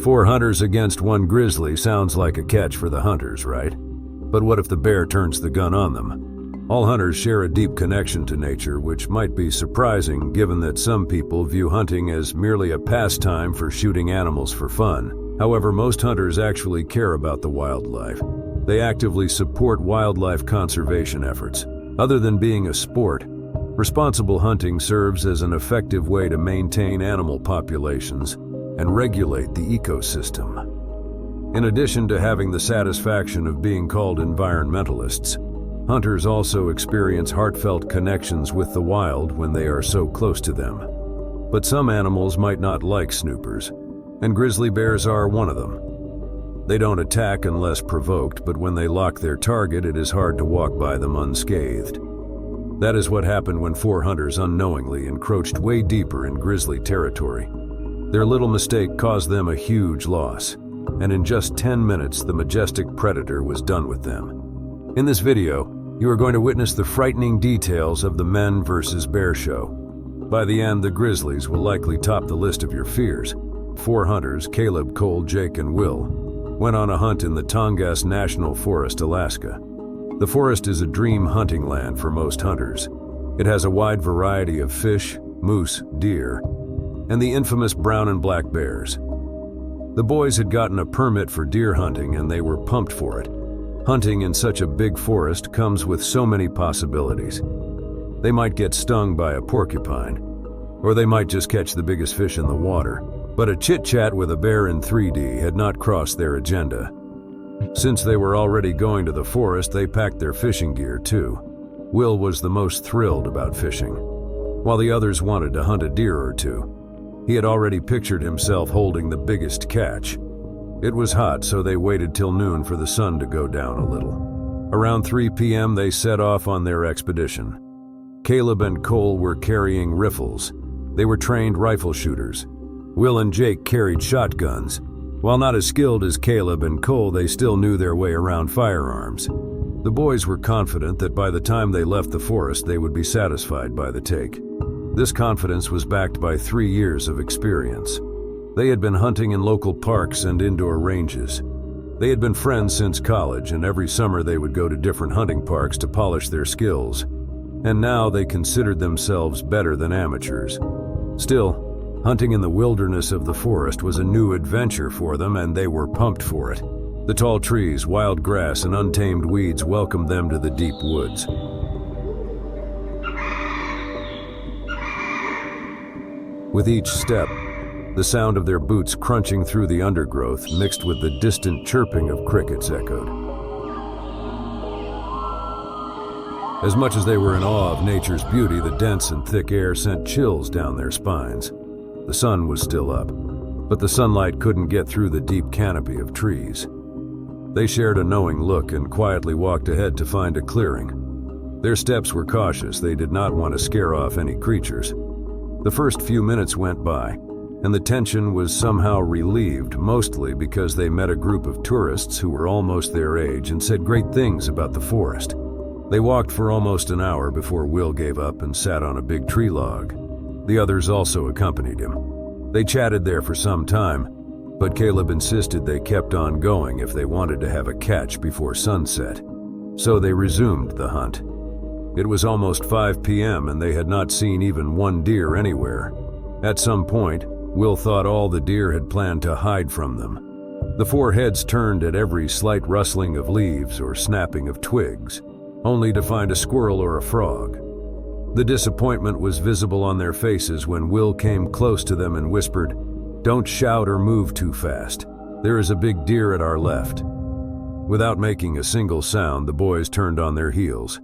4 hunters against 1 grizzly sounds like a catch for the hunters, right? But what if the bear turns the gun on them? All hunters share a deep connection to nature, which might be surprising given that some people view hunting as merely a pastime for shooting animals for fun. However, most hunters actually care about the wildlife. They actively support wildlife conservation efforts. Other than being a sport, responsible hunting serves as an effective way to maintain animal populations and regulate the ecosystem. In addition to having the satisfaction of being called environmentalists, hunters also experience heartfelt connections with the wild when they are so close to them. But some animals might not like snoopers, and grizzly bears are one of them. They don't attack unless provoked, but when they lock their target, it is hard to walk by them unscathed. That is what happened when 4 hunters unknowingly encroached way deeper in grizzly territory. Their little mistake caused them a huge loss, and in just 10 minutes, the majestic predator was done with them. In this video, you are going to witness the frightening details of the men versus bear show. By the end, the grizzlies will likely top the list of your fears. 4 hunters, Caleb, Cole, Jake, and Will, went on a hunt in the Tongass National Forest, Alaska. The forest is a dream hunting land for most hunters. It has a wide variety of fish, moose, deer, and the infamous brown and black bears. The boys had gotten a permit for deer hunting and they were pumped for it. Hunting in such a big forest comes with so many possibilities. They might get stung by a porcupine, or they might just catch the biggest fish in the water. But a chit-chat with a bear in 3D had not crossed their agenda. Since they were already going to the forest, they packed their fishing gear too. Will was the most thrilled about fishing, while the others wanted to hunt a deer or two. He had already pictured himself holding the biggest catch. It was hot, so they waited till noon for the sun to go down a little. Around 3 p.m. they set off on their expedition. Caleb and Cole were carrying rifles. They were trained rifle shooters. Will and Jake carried shotguns. While not as skilled as Caleb and Cole, they still knew their way around firearms. The boys were confident that by the time they left the forest, they would be satisfied by the take. This confidence was backed by 3 years of experience. They had been hunting in local parks and indoor ranges. They had been friends since college, and every summer they would go to different hunting parks to polish their skills. And now they considered themselves better than amateurs. Still, hunting in the wilderness of the forest was a new adventure for them, and they were pumped for it. The tall trees, wild grass, and untamed weeds welcomed them to the deep woods. With each step, the sound of their boots crunching through the undergrowth mixed with the distant chirping of crickets echoed. As much as they were in awe of nature's beauty, the dense and thick air sent chills down their spines. The sun was still up, but the sunlight couldn't get through the deep canopy of trees. They shared a knowing look and quietly walked ahead to find a clearing. Their steps were cautious. They did not want to scare off any creatures. The first few minutes went by, and the tension was somehow relieved, mostly because they met a group of tourists who were almost their age and said great things about the forest. They walked for almost an hour before Will gave up and sat on a big tree log. The others also accompanied him. They chatted there for some time, but Caleb insisted they kept on going if they wanted to have a catch before sunset. So they resumed the hunt. It was almost 5 p.m. and they had not seen even one deer anywhere. At some point, Will thought all the deer had planned to hide from them. The 4 heads turned at every slight rustling of leaves or snapping of twigs, only to find a squirrel or a frog. The disappointment was visible on their faces when Will came close to them and whispered, "Don't shout or move too fast. There is a big deer at our left." Without making a single sound, the boys turned on their heels.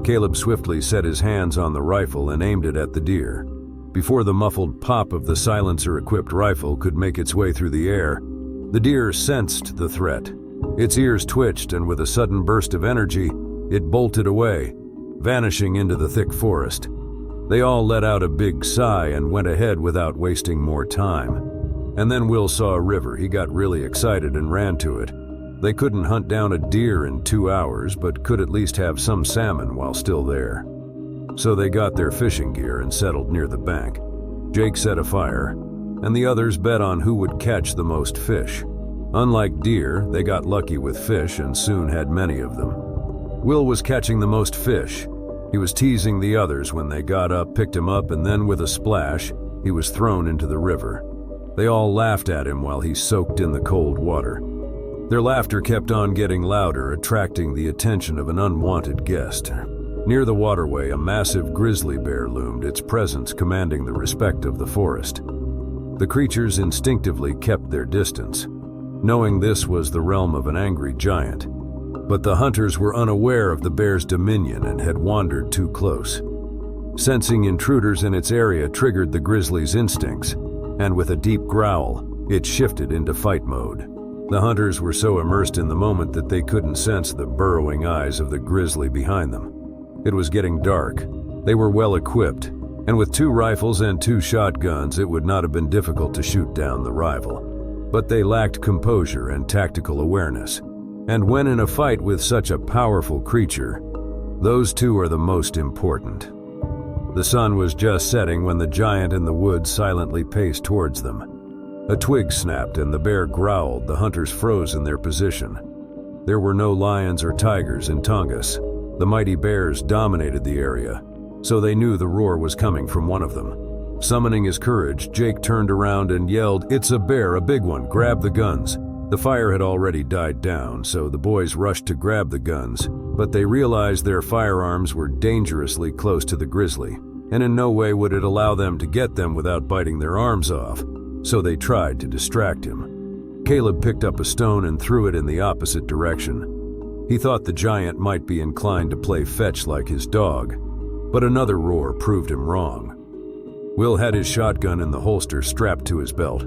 Caleb swiftly set his hands on the rifle and aimed it at the deer. Before the muffled pop of the silencer-equipped rifle could make its way through the air, the deer sensed the threat. Its ears twitched, and with a sudden burst of energy, it bolted away, vanishing into the thick forest. They all let out a big sigh and went ahead without wasting more time. And then Will saw a river. He got really excited and ran to it. They couldn't hunt down a deer in 2 hours, but could at least have some salmon while still there. So they got their fishing gear and settled near the bank. Jake set a fire. and the others bet on who would catch the most fish. Unlike deer, they got lucky with fish and soon had many of them. Will was catching the most fish. He was teasing the others when they got up, picked him up, and then with a splash, he was thrown into the river. They all laughed at him while he soaked in the cold water. Their laughter kept on getting louder, attracting the attention of an unwanted guest. Near the waterway, a massive grizzly bear loomed, its presence commanding the respect of the forest. The creatures instinctively kept their distance, knowing this was the realm of an angry giant. But the hunters were unaware of the bear's dominion and had wandered too close. Sensing intruders in its area triggered the grizzly's instincts, and with a deep growl, it shifted into fight mode. The hunters were so immersed in the moment that they couldn't sense the burrowing eyes of the grizzly behind them. It was getting dark. They were well equipped, and with 2 rifles and 2 shotguns, it would not have been difficult to shoot down the rival. But they lacked composure and tactical awareness. And when in a fight with such a powerful creature, those 2 are the most important. The sun was just setting when the giant in the woods silently paced towards them. A twig snapped and the bear growled. The hunters froze in their position. There were no lions or tigers in Tongass. The mighty bears dominated the area, so they knew the roar was coming from one of them. Summoning his courage, Jake turned around and yelled, "It's a bear, a big one, grab the guns." The fire had already died down, so the boys rushed to grab the guns, but they realized their firearms were dangerously close to the grizzly, and in no way would it allow them to get them without biting their arms off, so they tried to distract him. Caleb picked up a stone and threw it in the opposite direction. He thought the giant might be inclined to play fetch like his dog, but another roar proved him wrong. Will had his shotgun in the holster strapped to his belt.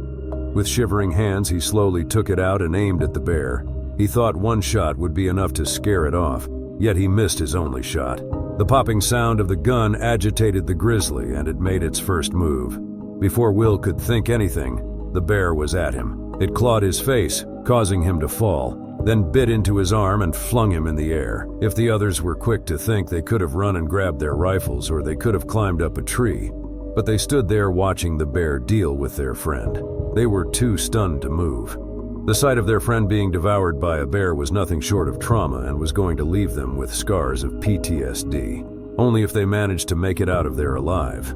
With shivering hands, he slowly took it out and aimed at the bear. He thought one shot would be enough to scare it off, yet he missed his only shot. The popping sound of the gun agitated the grizzly, and it made its first move. Before Will could think anything, the bear was at him. It clawed his face, causing him to fall, then bit into his arm and flung him in the air. If the others were quick to think, they could have run and grabbed their rifles, or they could have climbed up a tree. But they stood there watching the bear deal with their friend. They were too stunned to move. The sight of their friend being devoured by a bear was nothing short of trauma and was going to leave them with scars of PTSD, only if they managed to make it out of there alive.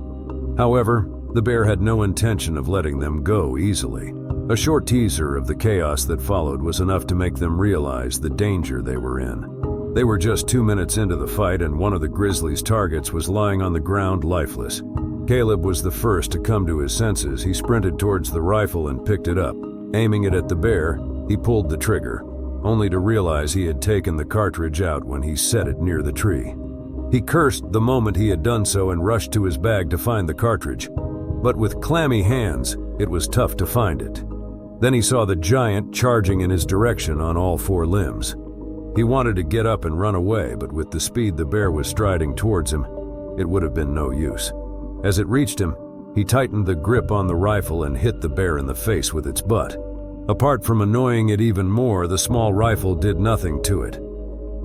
However, the bear had no intention of letting them go easily. A short teaser of the chaos that followed was enough to make them realize the danger they were in. They were just 2 minutes into the fight, and one of the grizzly's targets was lying on the ground lifeless. Caleb was the first to come to his senses. He sprinted towards the rifle and picked it up. Aiming it at the bear, he pulled the trigger, only to realize he had taken the cartridge out when he set it near the tree. He cursed the moment he had done so and rushed to his bag to find the cartridge. But with clammy hands, it was tough to find it. Then he saw the giant charging in his direction on all 4 limbs. He wanted to get up and run away, but with the speed the bear was striding towards him, it would have been no use. As it reached him, he tightened the grip on the rifle and hit the bear in the face with its butt. Apart from annoying it even more, the small rifle did nothing to it.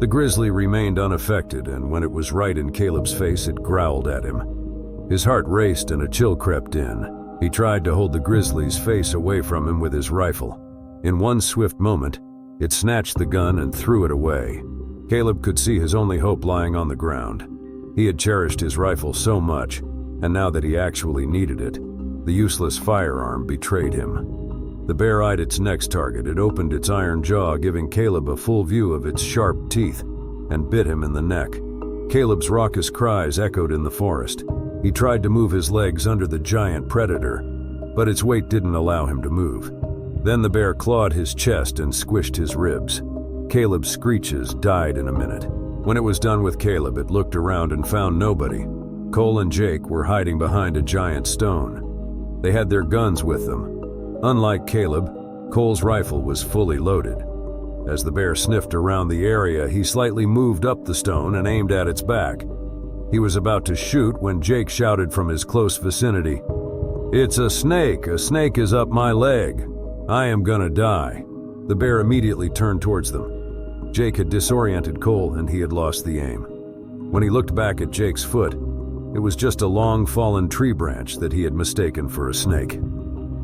The grizzly remained unaffected, and when it was right in Caleb's face, it growled at him. His heart raced and a chill crept in. He tried to hold the grizzly's face away from him with his rifle. In one swift moment, it snatched the gun and threw it away. Caleb could see his only hope lying on the ground. He had cherished his rifle so much, and now that he actually needed it, the useless firearm betrayed him. The bear eyed its next target. It opened its iron jaw, giving Caleb a full view of its sharp teeth, and bit him in the neck. Caleb's raucous cries echoed in the forest. He tried to move his legs under the giant predator, but its weight didn't allow him to move. Then the bear clawed his chest and squished his ribs. Caleb's screeches died in a minute. When it was done with Caleb, it looked around and found nobody. Cole and Jake were hiding behind a giant stone. They had their guns with them. Unlike Caleb, Cole's rifle was fully loaded. As the bear sniffed around the area, he slightly moved up the stone and aimed at its back. He was about to shoot when Jake shouted from his close vicinity, "It's a snake! A snake is up my leg! I am gonna die!" The bear immediately turned towards them. Jake had disoriented Cole and he had lost the aim. When he looked back at Jake's foot, it was just a long fallen tree branch that he had mistaken for a snake.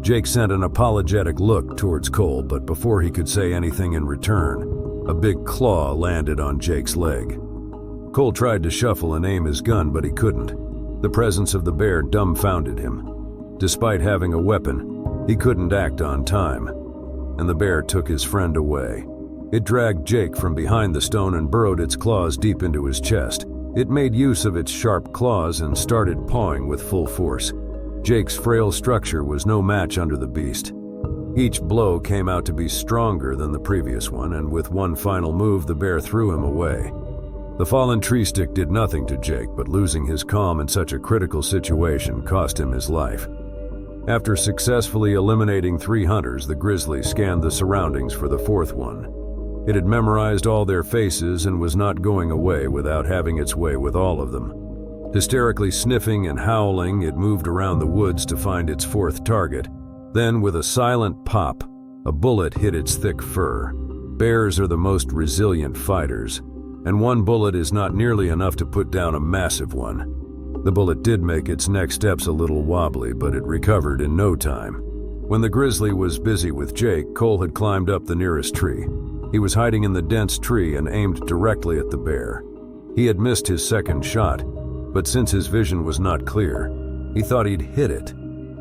Jake sent an apologetic look towards Cole, but before he could say anything in return, a big claw landed on Jake's leg. Cole tried to shuffle and aim his gun, but he couldn't. The presence of the bear dumbfounded him. Despite having a weapon, he couldn't act on time, and the bear took his friend away. It dragged Jake from behind the stone and burrowed its claws deep into his chest. It made use of its sharp claws and started pawing with full force. Jake's frail structure was no match under the beast. Each blow came out to be stronger than the previous one, and with one final move, the bear threw him away. The fallen tree stick did nothing to Jake, but losing his calm in such a critical situation cost him his life. After successfully eliminating 3 hunters, the Grizzly scanned the surroundings for the 4th one. It had memorized all their faces and was not going away without having its way with all of them. Hysterically sniffing and howling, it moved around the woods to find its 4th target. Then, with a silent pop, a bullet hit its thick fur. Bears are the most resilient fighters, and one bullet is not nearly enough to put down a massive one. The bullet did make its next steps a little wobbly, but it recovered in no time. When the Grizzly was busy with Jake, Cole had climbed up the nearest tree. He was hiding in the dense tree and aimed directly at the bear. He had missed his second shot, but since his vision was not clear, he thought he'd hit it.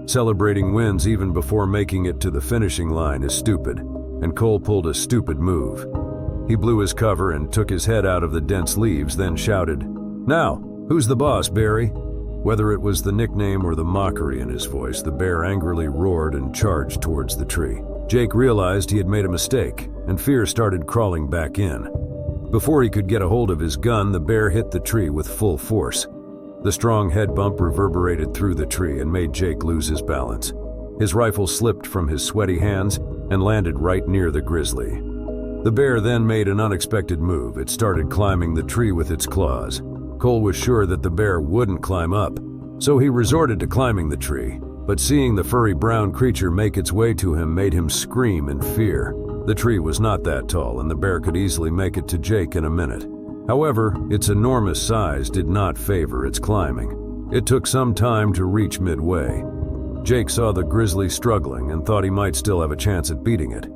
Celebrating wins even before making it to the finishing line is stupid, and Cole pulled a stupid move. He blew his cover and took his head out of the dense leaves, then shouted, "Now, who's the boss, Barry?" Whether it was the nickname or the mockery in his voice, the bear angrily roared and charged towards the tree. Jake realized he had made a mistake, and fear started crawling back in. Before he could get a hold of his gun, the bear hit the tree with full force. The strong head bump reverberated through the tree and made Jake lose his balance. His rifle slipped from his sweaty hands and landed right near the Grizzly. The bear then made an unexpected move. It started climbing the tree with its claws. Cole was sure that the bear wouldn't climb up, so he resorted to climbing the tree. But seeing the furry brown creature make its way to him made him scream in fear. The tree was not that tall, and the bear could easily make it to Jake in a minute. However, its enormous size did not favor its climbing. It took some time to reach midway. Jake saw the Grizzly struggling and thought he might still have a chance at beating it.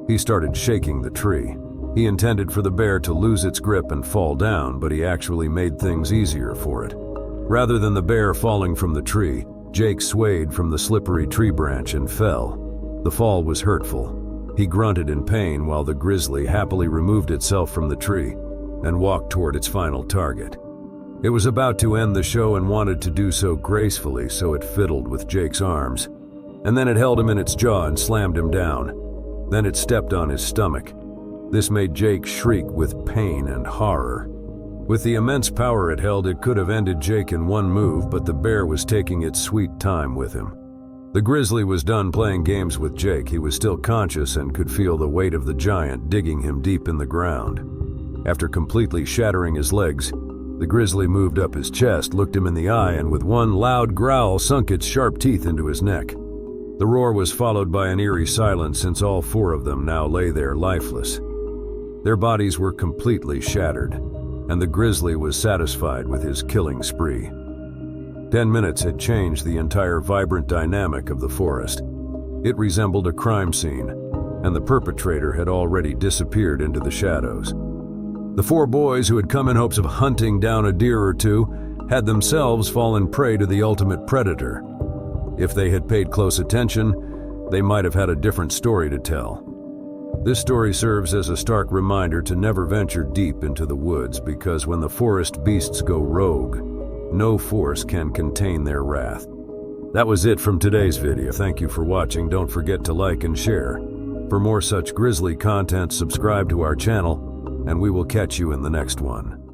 He started shaking the tree. He intended for the bear to lose its grip and fall down, but he actually made things easier for it. Rather than the bear falling from the tree, Jake swayed from the slippery tree branch and fell. The fall was hurtful. He grunted in pain while the Grizzly happily removed itself from the tree and walked toward its final target. It was about to end the show and wanted to do so gracefully, so it fiddled with Jake's arms. And then it held him in its jaw and slammed him down. Then it stepped on his stomach. This made Jake shriek with pain and horror. With the immense power it held, it could have ended Jake in one move, but the bear was taking its sweet time with him. The Grizzly was done playing games with Jake. He was still conscious and could feel the weight of the giant digging him deep in the ground. After completely shattering his legs, the Grizzly moved up his chest, looked him in the eye, and with one loud growl sunk its sharp teeth into his neck. The roar was followed by an eerie silence, since all 4 of them now lay there lifeless. Their bodies were completely shattered, and the Grizzly was satisfied with his killing spree. 10 minutes had changed the entire vibrant dynamic of the forest. It resembled a crime scene, and the perpetrator had already disappeared into the shadows. The 4 boys, who had come in hopes of hunting down a deer or 2, had themselves fallen prey to the ultimate predator. If they had paid close attention, they might have had a different story to tell. This story serves as a stark reminder to never venture deep into the woods, because when the forest beasts go rogue, no force can contain their wrath. That was it from today's video. Thank you for watching. Don't forget to like and share. For more such Grizzly content, subscribe to our channel, and we will catch you in the next one.